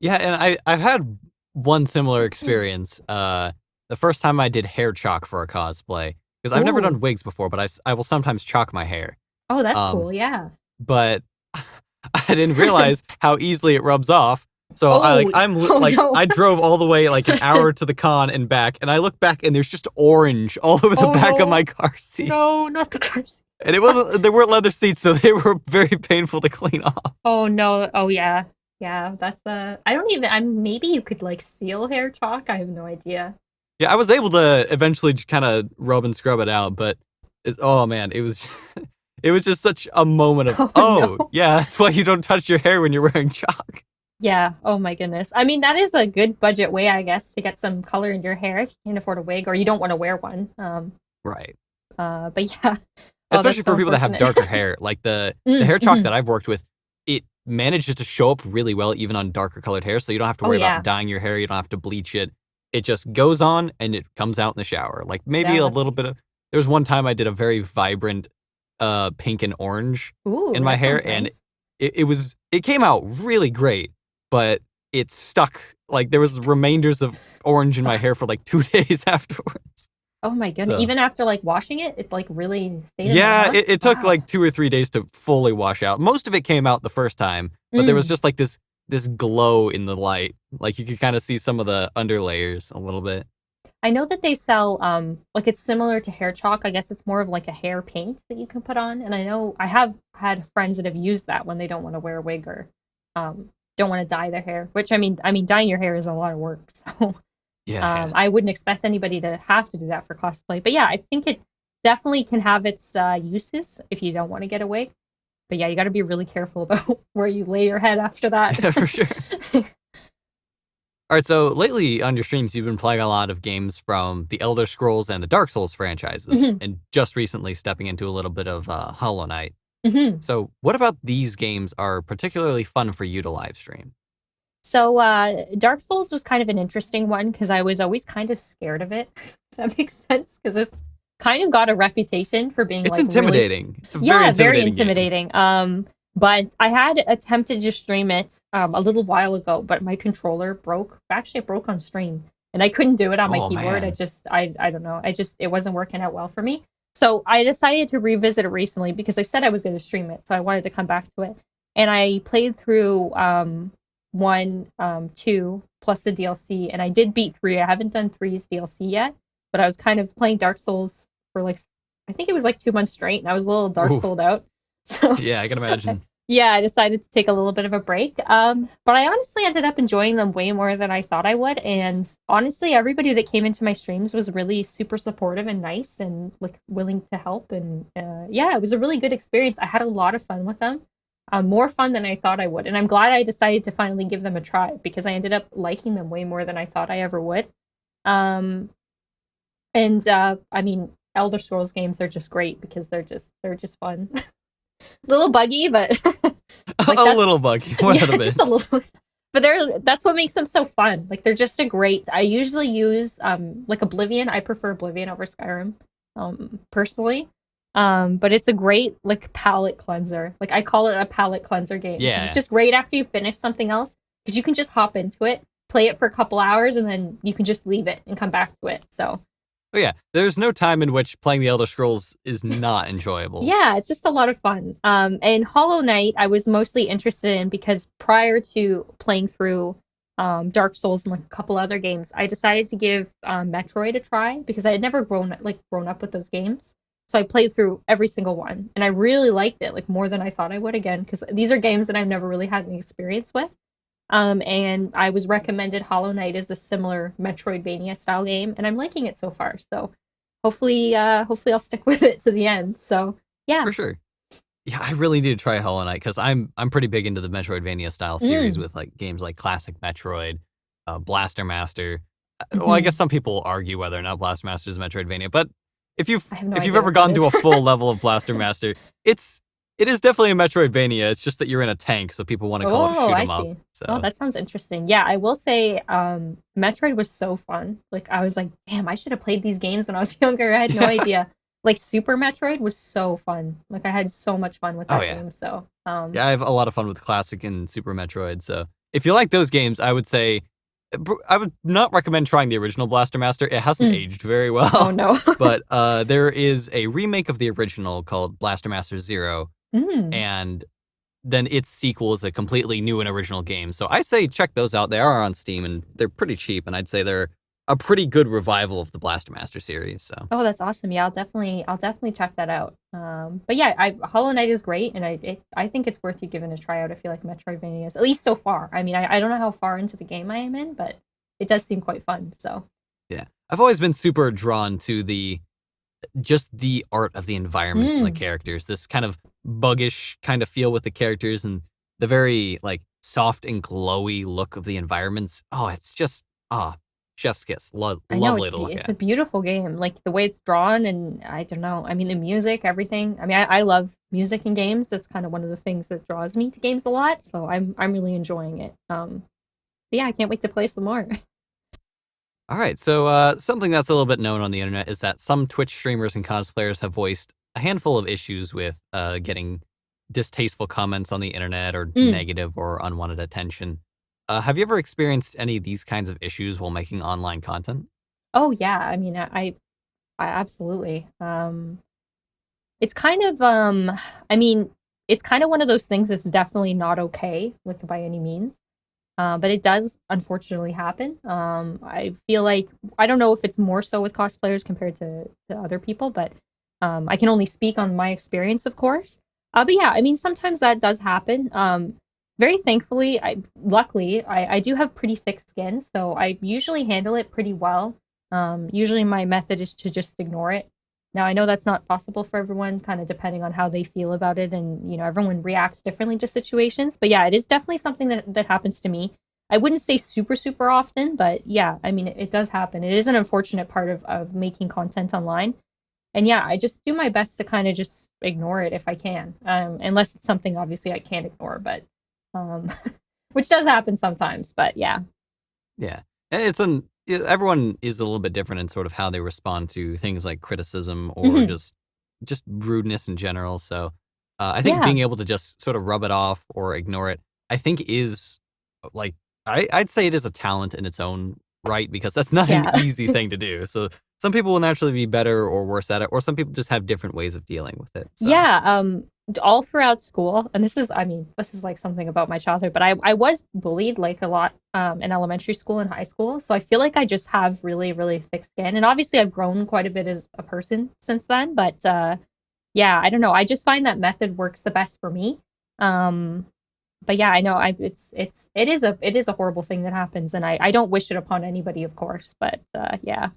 Yeah, and I've had one similar experience. The first time I did hair chalk for a cosplay, because I've never Ooh. done wigs before, but I will sometimes chalk my hair. Oh, that's Um, cool. Yeah. but I didn't realize how easily it rubs off. So Oh. Oh like no. I drove all the way like an hour to the con and back, and I look back and there's just orange all over the Oh back of no. my car seat. No, not the cars. And it wasn't there weren't leather seats, so they were very painful to clean off. Oh no. Oh yeah. Yeah, that's I don't even I'm maybe you could like seal hair chalk. I have no idea. Yeah, I was able to eventually just kind of rub and scrub it out, but oh man, it was it was just such a moment of Oh oh no. yeah, that's why you don't touch your hair when you're wearing chalk. Yeah. Oh my goodness. I mean, that is a good budget way, I guess, to get some color in your hair if you can't afford a wig or you don't want to wear one. Right. But yeah. Oh, Especially that's so for people that have unfortunate. darker hair, like the hair chalk Mm-hmm. that I've worked with, it manages to show up really well even on darker colored hair, so you don't have to Oh worry about yeah. dyeing your hair, you don't have to bleach it. It just goes on and it comes out in the shower. Like maybe Yeah, a that's little bit of there was one time I did a very vibrant pink and orange ooh, in my that sounds hair and nice. it came out really great, but it stuck like there was remainders of orange in my hair for like 2 days afterwards. Oh my goodness. So Even after like washing it, it like really stayed in there, yeah, huh? it took Wow. like 2 or 3 days to fully wash out. Most of it came out the first time, but there was Mm. just like this glow in the light. Like you could kind of see some of the underlayers a little bit. I know that they sell like it's similar to hair chalk. I guess it's more of like a hair paint that you can put on. And I know I have had friends that have used that when they don't want to wear a wig or don't want to dye their hair, which I mean dyeing your hair is a lot of work. So Yeah. I wouldn't expect anybody to have to do that for cosplay. But yeah, I think it definitely can have its uses if you don't want to get a wig. But yeah, you got to be really careful about where you lay your head after that. Yeah, for sure. All right, so lately on your streams, you've been playing a lot of games from the Elder Scrolls and the Dark Souls franchises, Mhm, and just recently stepping into a little bit of Hollow Knight. mhm. So, what about these games are particularly fun for you to live stream? So Dark Souls was kind of an interesting one because I was always kind of scared of it. If that makes sense because it's kind of got a reputation for being It's like really intimidating. It's a very yeah, very intimidating game. intimidating. But I had attempted to stream it a little while ago, but my controller broke. Actually, it broke on stream, and I couldn't do it on my Oh keyboard. man. I don't know. It wasn't working out well for me. So I decided to revisit it recently because I said I was going to stream it, so I wanted to come back to it. And I played through 1, 2, plus the DLC, and I did beat 3. I haven't done 3's DLC yet, but I was kind of playing Dark Souls for like, I think it was like 2 months straight, and I was a little Dark Oof. Souled out. So Yeah, I can imagine. yeah, I decided to take a little bit of a break. But I honestly ended up enjoying them way more than I thought I would. And honestly, everybody that came into my streams was really super supportive and nice and like willing to help. And yeah, it was a really good experience. I had a lot of fun with them, more fun than I thought I would. And I'm glad I decided to finally give them a try because I ended up liking them way more than I thought I ever would. Um, and I mean, Elder Scrolls games are just great because they're just fun. Little buggy, but like A that's little buggy, more yeah, than a bit. just a little. But that's what makes them so fun. Like they're just a great. I usually use like Oblivion. I prefer Oblivion over Skyrim, personally. But it's a great like palate cleanser. Like I call it a palate cleanser game because it's Yeah. just great after you finish something else because you can just hop into it, play it for a couple hours, and then you can just leave it and come back to it. So Oh yeah, there's no time in which playing the Elder Scrolls is not enjoyable. yeah, it's just a lot of fun. And Hollow Knight, I was mostly interested in because prior to playing through Dark Souls and like a couple other games, I decided to give Metroid a try because I had never grown up with those games. So I played through every single one, and I really liked it, like more than I thought I would again, because these are games that I've never really had any experience with. And I was recommended Hollow Knight as a similar Metroidvania style game, and I'm liking it so far. So hopefully I'll stick with it to the end. So yeah. For sure. Yeah, I really need to try Hollow Knight because I'm pretty big into the Metroidvania style series Mm. with like games like classic Metroid, Blaster Master. Well, I guess Hmm. some people argue whether or not Blaster Master is Metroidvania, but if you've I have no if you've idea ever what that gone is. to a full level of Blaster Master, it is definitely a Metroidvania. It's just that you're in a tank, so people want to call it Oh, shoot I 'em up. see. Oh, So that sounds interesting. Yeah, I will say, Metroid was so fun. Like, I was like, damn, I should have played these games when I was younger. I had no yeah. idea. Like, Super Metroid was so fun. Like, I had so much fun with Oh that yeah. game. So, Yeah, I have a lot of fun with classic and Super Metroid. So if you like those games, I would say I would not recommend trying the original Blaster Master. It hasn't mm. aged very Oh well. no. But there is a remake of the original called Blaster Master Zero, Mm. and then its sequel is a completely new and original game. So I say check those out. They are on Steam and they're pretty cheap, and I'd say they're a pretty good revival of the Blaster Master series. So Oh, that's awesome. Yeah, I'll definitely check that out. But yeah, Hollow Knight is great, and I think it's worth you giving a try out if you like Metroidvanias, at least so far. I mean, I don't know how far into the game I am in, but it does seem quite fun. So yeah, I've always been super drawn to the art of the environments and the mm, characters. This kind of buggish kind of feel with the characters and the very like soft and glowy look of the environments. Oh, it's just chef's kiss. I know Lovely to look it's a at. beautiful game. Like the way it's drawn, and I don't know. I mean, the music, everything. I mean, I love music in games. That's kind of one of the things that draws me to games a lot. So I'm really enjoying it. Yeah, I can't wait to play some more. All right, so something that's a little bit known on the internet is that some Twitch streamers and cosplayers have voiced a handful of issues with getting distasteful comments on the internet or Mm. negative or unwanted attention. Have you ever experienced any of these kinds of issues while making online content? Oh yeah, I mean, I absolutely. It's kind of I mean, it's kind of one of those things that's definitely not okay, like by any means. But it does unfortunately happen. I feel like I don't know if it's more so with cosplayers compared to other people, but I can only speak on my experience, of course. But yeah, I mean, sometimes that does happen. Very thankfully, luckily, I do have pretty thick skin, so I usually handle it pretty well. Usually, my method is to just ignore it. Now, I know that's not possible for everyone, kind of depending on how they feel about it, and everyone reacts differently to situations. But yeah, it is definitely something that happens to me. I wouldn't say super super often, but yeah, I mean, it does happen. It is an unfortunate part of making content online. And yeah, I just do my best to kind of just ignore it if I can, unless it's something obviously I can't ignore, but um, which does happen sometimes. But yeah. Yeah, and everyone is a little bit different in sort of how they respond to things like criticism or Hmm. just rudeness in general. So I think Yeah. being able to just sort of rub it off or ignore it, I think is like I'd say it is a talent in its own right because that's not an Yeah. easy thing to do. So some people will naturally be better or worse at it, or some people just have different ways of dealing with it. So. Yeah, all throughout school, and this is, I mean, this is like something about my childhood, but I was bullied like a lot in elementary school and high school. So I feel like I just have really, really thick skin. And obviously I've grown quite a bit as a person since then, but yeah, I don't know. I just find that method works the best for me. But yeah, I know it is a horrible thing that happens, and I don't wish it upon anybody, of course, but yeah.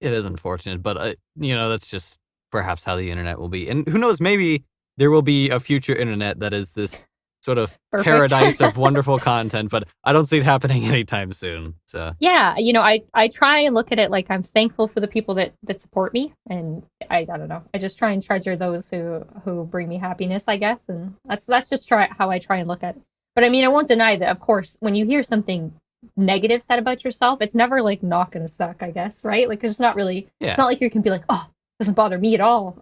It is unfortunate, but that's just perhaps how the internet will be. And who knows, maybe there will be a future internet that is this sort of Perfect. paradise of wonderful content, but I don't see it happening anytime soon. So yeah, I try and look at it like I'm thankful for the people that support me, and I don't know. I just try and treasure those who bring me happiness, I guess, and that's just how I try and look at it. But I mean, I won't deny that, of course, when you hear something negative said about yourself, it's never like not gonna suck, I guess, right? Like it's not really, it's not like you can be like, oh, it doesn't bother me at all.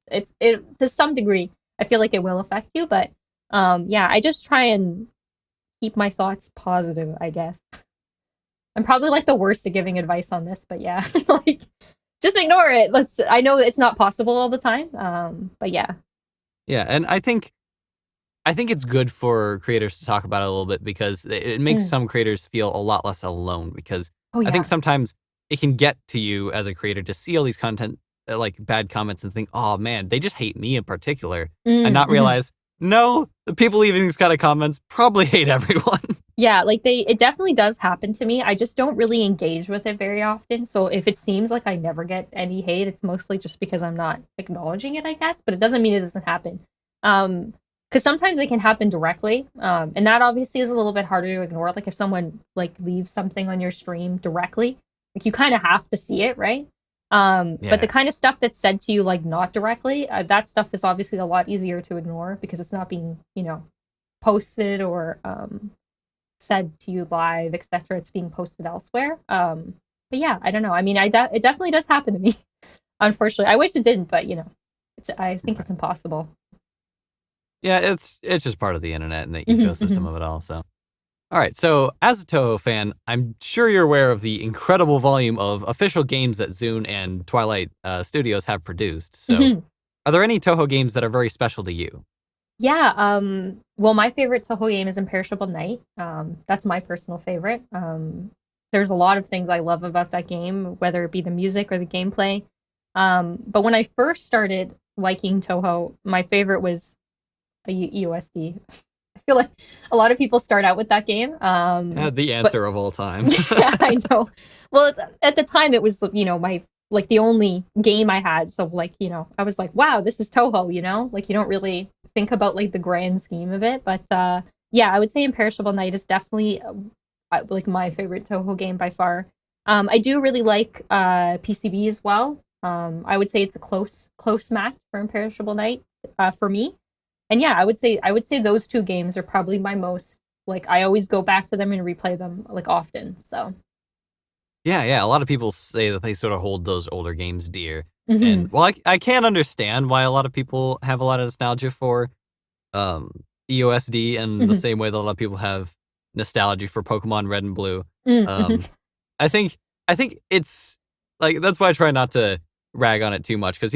It to some degree, I feel like it will affect you, but yeah, I just try and keep my thoughts positive, I guess. I'm probably like the worst at giving advice on this, but yeah, like just ignore it. I know it's not possible all the time, but yeah. Yeah, and I think it's good for creators to talk about it a little bit because it makes some creators feel a lot less alone, because I think sometimes it can get to you as a creator to see all these content, like bad comments, and think, oh man, they just hate me in particular, and not realize, no, the people leaving these kind of comments probably hate everyone. Yeah, like it definitely does happen to me. I just don't really engage with it very often. So if it seems like I never get any hate, it's mostly just because I'm not acknowledging it, I guess, but it doesn't mean it doesn't happen. Because sometimes it can happen directly, and that obviously is a little bit harder to ignore. Like if someone like leaves something on your stream directly, like you kind of have to see it, right? But the kind of stuff that's said to you like not directly, that stuff is obviously a lot easier to ignore because it's not being, posted or said to you live, etc. It's being posted elsewhere. But yeah, I don't know. I mean, it definitely does happen to me. Unfortunately, I wish it didn't, but I think it's impossible. Yeah, it's just part of the internet and the ecosystem of it all. So, all right. So, as a Touhou fan, I'm sure you're aware of the incredible volume of official games that Zune and Twilight Studios have produced. So, are there any Touhou games that are very special to you? Yeah. Well, my favorite Touhou game is Imperishable Night. That's my personal favorite. There's a lot of things I love about that game, whether it be the music or the gameplay. But when I first started liking Touhou, my favorite was EOSD. I feel like a lot of people start out with that game. The answer of all time. Yeah, I know. Well, at the time it was, my like the only game I had. So like, I was like, wow, this is Touhou, like you don't really think about like the grand scheme of it. But yeah, I would say Imperishable Night is definitely like my favorite Touhou game by far. I do really like PCB as well. I would say it's a close match for Imperishable Night for me. And yeah, I would say those two games are probably my most, like, I always go back to them and replay them like often. So yeah, a lot of people say that they sort of hold those older games dear. And well, I can't understand why a lot of people have a lot of nostalgia for EOSD in the same way that a lot of people have nostalgia for Pokemon Red and Blue. I think it's like, that's why I try not to rag on it too much, because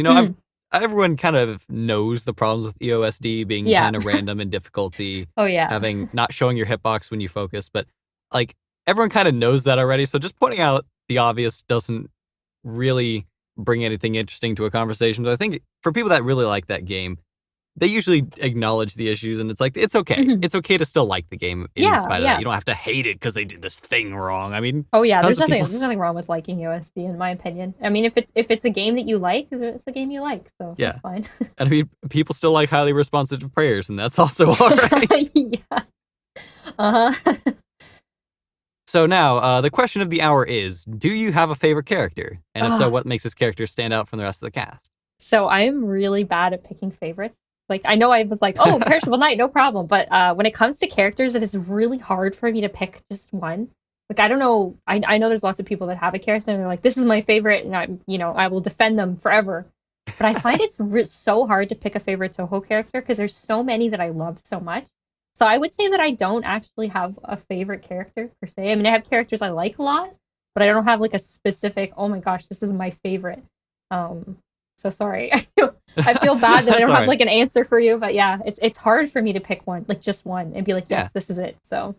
everyone kind of knows the problems with EOSD being kind of random and difficulty. Oh yeah. Having not showing your hitbox when you focus, but like everyone kind of knows that already. So just pointing out the obvious doesn't really bring anything interesting to a conversation. But I think for people that really like that game, they usually acknowledge the issues, and it's like, it's okay. It's okay to still like the game in spite of that. You don't have to hate it because they did this thing wrong. I mean, oh yeah, there's nothing wrong with liking USD in my opinion. I mean, if it's a game that you like, it's a game you like, so it's fine. And I mean, people still like highly responsive prayers, and that's also all right. Yeah. So now, the question of the hour is, do you have a favorite character? And if so, what makes this character stand out from the rest of the cast? So I'm really bad at picking favorites. Like, I know I was like, oh, Perishable Night, no problem. But when it comes to characters, it is really hard for me to pick just one. Like, I don't know. I know there's lots of people that have a character and they're like, this is my favorite, and I will defend them forever. But I find it's so hard to pick a favorite Touhou character because there's so many that I love so much. So I would say that I don't actually have a favorite character per se. I mean, I have characters I like a lot, but I don't have like a specific, oh my gosh, this is my favorite. Um, so sorry. I feel bad that I That's don't all have right. like an answer for you, but yeah, it's hard for me to pick one, like just one, and be like, Yeah. yes, this is it. So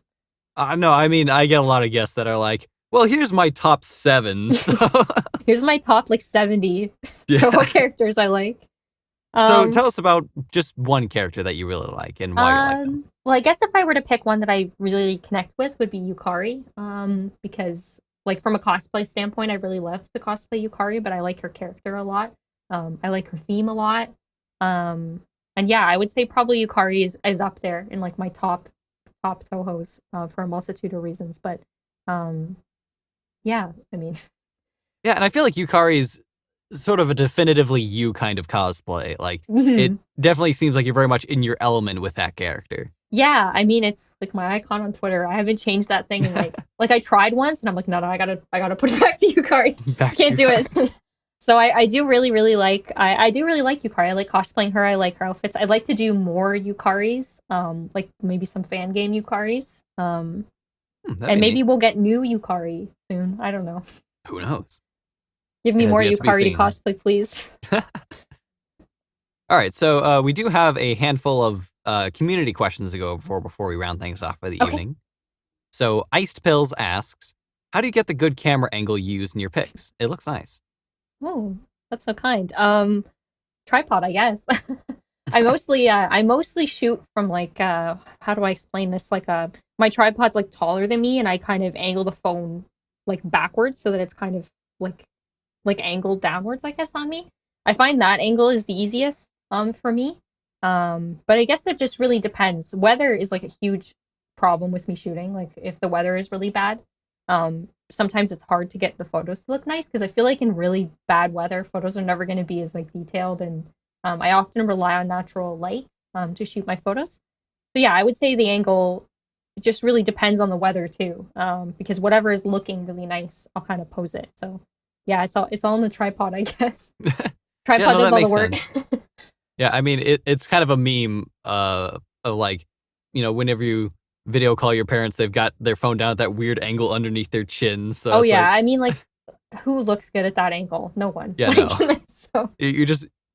No, I mean, I get a lot of guests that are like, well, here's my top 7. So, here's my top like 70 Touhou yeah. characters I like. So Um, tell us about just one character that you really like and why you like them. well, I guess if I were to pick one that I really connect with would be Yukari. Because like from a cosplay standpoint, I really love to cosplay Yukari, but I like her character a lot. I like her theme a lot. Um, and yeah, I would say probably Yukari is up there in like my top Tohos for a multitude of reasons. But um, yeah, I mean, Yeah, and I feel like Yukari is sort of a definitively you kind of cosplay. Like, it definitely seems like you're very much in your element with that character. yeah, I mean it's like my icon on Twitter. I haven't changed that thing in like I tried once and I'm like, no, I gotta put it back to Yukari. Back to Can't do Yukari. it. So I do really like I do really like Yukari. I like cosplaying her. I like her outfits. I'd like to do more Yukaris. Like maybe some fan game Yukaris. That'd And be maybe neat. we'll get new Yukari soon. I don't know. Who knows? Give It me has more yet to be Yukari to seen. cosplay, please. All right, so we do have a handful of community questions to go before we round things off for the Okay. evening. So Iced Pills asks, how do you get the good camera angle used in your pics? It looks nice. Oh, that's so kind. Tripod, I guess. I mostly shoot from like how do I explain this? Like my tripod's like taller than me and I kind of angle the phone like backwards so that it's kind of like angled downwards, I guess, on me. I find that angle is the easiest for me. But I guess it just really depends. Weather is like a huge problem with me shooting. Like if the weather is really bad, sometimes it's hard to get the photos to look nice because I feel like in really bad weather, photos are never going to be as like detailed and I often rely on natural light to shoot my photos. So yeah, I would say the angle just really depends on the weather too, because whatever is looking really nice, I'll kind of pose it. So yeah, it's all in the tripod, I guess. Yeah, Tripod no, does that all the makes work. sense. Yeah, I mean, it's kind of a meme of like, whenever you video call your parents, they've got their phone down at that weird angle underneath their chin. So Oh it's yeah, like, I mean like who looks good at that angle? No one. yeah, Like no. so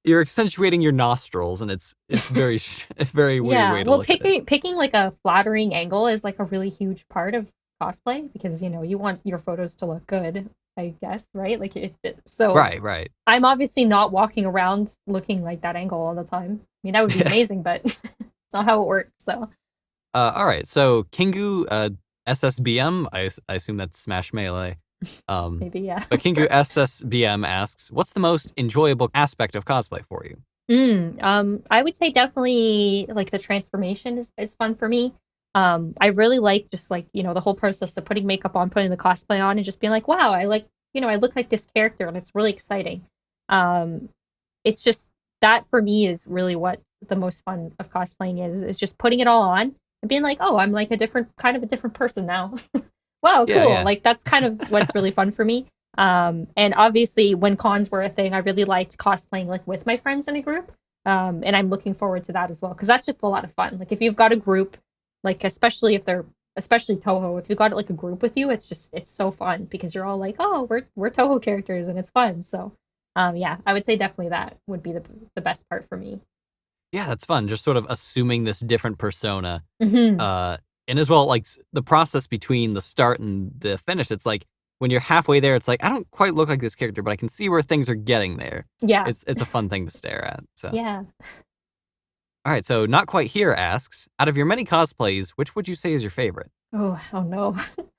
You're accentuating your nostrils, and it's very a very weird yeah. way to Well, look at it. picking like a flattering angle is like a really huge part of cosplay because you want your photos to look good, I guess, right? Like so Right, right. I'm obviously not walking around looking like that angle all the time. I mean, that would be amazing, but it's not how it works. So All right. So Kingu SSBM, I assume that's Smash Melee. maybe yeah. But Kingu SSBM asks, what's the most enjoyable aspect of cosplay for you? I would say definitely like the transformation is fun for me. I really like just like, the whole process of putting makeup on, putting the cosplay on and just being like, wow, I look like this character and it's really exciting. Um, it's just that for me is really what the most fun of cosplaying is just putting it all on and being like, oh, I'm like a different person now. Wow, Yeah, cool. yeah. Like that's kind of what's really fun for me. And obviously when cons were a thing, I really liked cosplaying like with my friends in a group. And I'm looking forward to that as well because that's just a lot of fun. Like if you've got a group, like especially Touhou, if you've got like a group with you, it's so fun because you're all like, oh, we're Touhou characters and it's fun. So yeah, I would say definitely that would be the best part for me. Yeah, that's fun. Just sort of assuming this different persona. Hmm. Uh, and as well, like the process between the start and the finish, it's like when you're halfway there, it's like, I don't quite look like this character, but I can see where things are getting there. Yeah. It's a fun thing to stare at. So, Yeah. all right. So, Not Quite Here asks, out of your many cosplays, which would you say is your favorite? Oh no.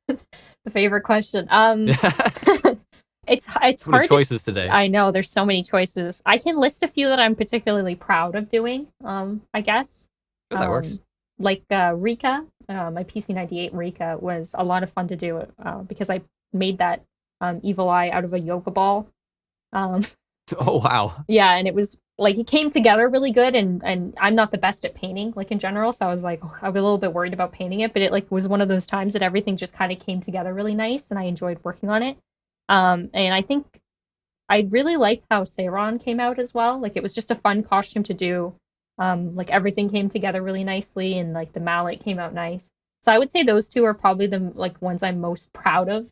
The favorite question. Yeah. It's Many hard to choices today. I know there's so many choices. I can list a few that I'm particularly proud of doing. I guess. Sure, that works. Like Rika, my PC-98 Rika was a lot of fun to do because I made that evil eye out of a yoga ball. Um, Oh, wow. yeah, and it was like it came together really good and I'm not the best at painting like in general, so I was like I was a little bit worried about painting it, but it like was one of those times that everything just kind of came together really nice and I enjoyed working on it. And I think I really liked how Seiron came out as well. Like it was just a fun costume to do. Like everything came together really nicely and like the mallet came out nice. So I would say those two are probably the like ones I'm most proud of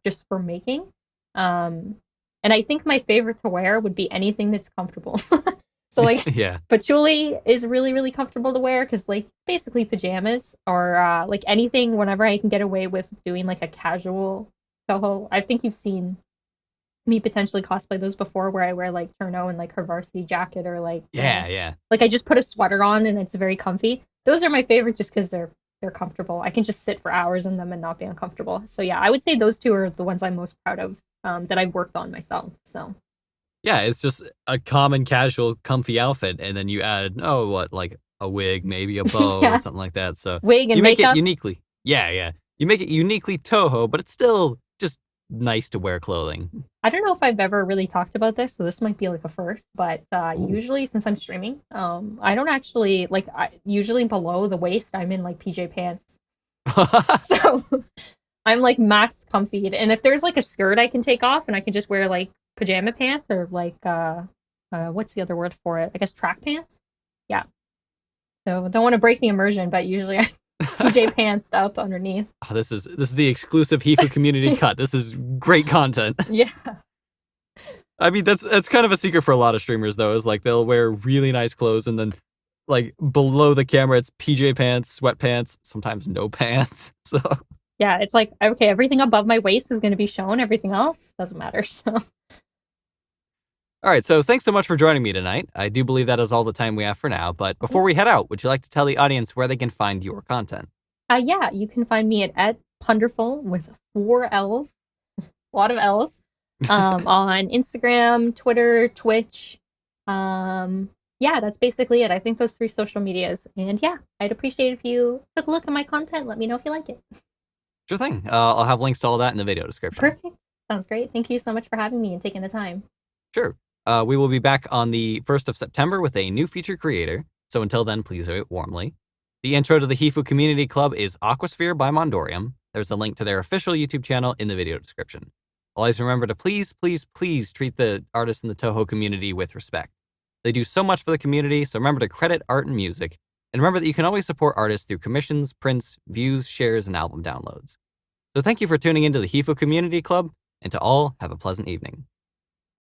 just for making. Um, and I think my favorite to wear would be anything that's comfortable. So like Yeah. patchouli is really really comfortable to wear because like basically pajamas or like anything whenever I can get away with doing like a casual Touhou. I think you've seen me potentially cosplay those before where I wear like Turno and like her varsity jacket or Yeah, yeah. like I just put a sweater on and it's very comfy. Those are my favorite just because they're comfortable. I can just sit for hours in them and not be uncomfortable. So yeah, I would say those two are the ones I'm most proud of that I've worked on myself. So Yeah, it's just a common, casual, comfy outfit, and then you add, oh, what, like a wig, maybe a bow, yeah, something like that. So wig and you make it makeup. uniquely. Yeah, yeah. You make it uniquely Toho, but it's still just nice to wear clothing. I don't know if I've ever really talked about this, so this might be like a first. But Ooh. usually, since I'm streaming, I don't actually like. Usually below the waist, I'm in like PJ pants, so I'm like max comfy. And if there's like a skirt I can take off and I can just wear like pajama pants or like what's the other word for it? I guess track pants. Yeah. So don't want to break the immersion, but usually I PJ pants up underneath. Oh, this is the exclusive Hifuu community cut. This is great content. Yeah. I mean, that's kind of a secret for a lot of streamers, though. Is like they'll wear really nice clothes, and then like below the camera, it's PJ pants, sweatpants, sometimes no pants. So Yeah, it's like okay, everything above my waist is going to be shown. Everything else doesn't matter. So all right, so thanks so much for joining me tonight. I do believe that is all the time we have for now, but before we head out, would you like to tell the audience where they can find your content? yeah, you can find me at Punderful with 4 L's, a lot of L's, on Instagram, Twitter, Twitch. Yeah, that's basically it. I think those 3 social medias. And yeah, I'd appreciate if you took a look at my content. Let me know if you like it. Sure thing. I'll have links to all that in the video description. Perfect. Sounds great. Thank you so much for having me and taking the time. Sure. We will be back on the 1st of September with a new feature creator, so until then, please wait warmly. The intro to the Hifuu Community Club is Aquasphere by Mondorium. There's a link to their official YouTube channel in the video description. Always remember to please, please, please treat the artists in the Touhou community with respect. They do so much for the community, so remember to credit art and music, and remember that you can always support artists through commissions, prints, views, shares, and album downloads. So thank you for tuning into the Hifuu Community Club, and to all, have a pleasant evening.